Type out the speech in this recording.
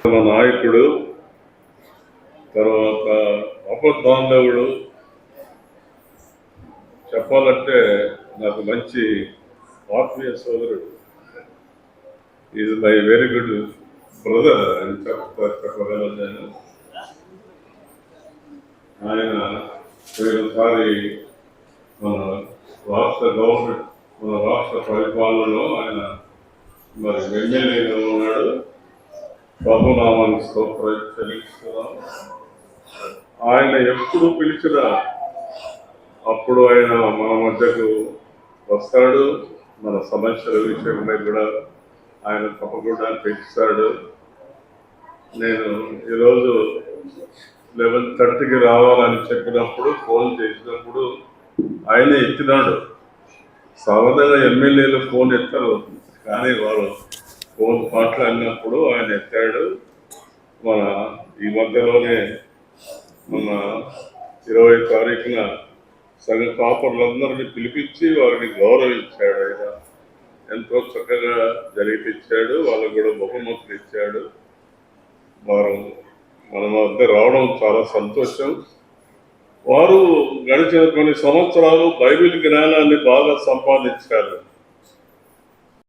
మన నాయకుడు, తర్వాత అపద్బాంధవుడు, చెప్పాలంటే నాకు మంచి ఆత్మీయ సోదరుడు. Is my very good brother అని చెప్పగలను నేను. ఆయన పోయినసారి మన రాష్ట్ర గవర్నమెంట్, మన రాష్ట్ర పరిపాలనలో ఆయన మరి ఎమ్మెల్యేగా ఉన్నాడు. ప్రభునామానికి స్తోత్రం చెల్లిస్తున్నాం. ఆయన ఎప్పుడు పిలిచినా అప్పుడు ఆయన మన మధ్యకు వస్తాడు. మన సమస్యల విషయంలో కూడా ఆయన తప్పకుండా పెంచుతాడు. నేను ఈరోజు 11:30కి రావాలని చెప్పినప్పుడు, ఫోన్ చేసినప్పుడు ఆయన ఎత్తినాడు. సాధారణంగా ఎమ్మెల్యేలు ఫోన్ ఎత్తారు, కానీ వారు ఫోన్ మాట్లాడినప్పుడు ఆయన ఎత్తాడు. మన ఈ మధ్యలోనే మన 20వ తారీఖున సంఘ కాపర్లందరినీ పిలిపించి వారిని గౌరవించాడు. ఆయన ఎంతో చక్కగా జరిగిపించాడు. వాళ్ళకు కూడా బహుమతులు ఇచ్చాడు. వారు మన మధ్య రావడం చాలా సంతోషం. వారు గడిచిన కొన్ని సంవత్సరాలు బైబిల్ జ్ఞానాన్ని బాగా సంపాదించారు.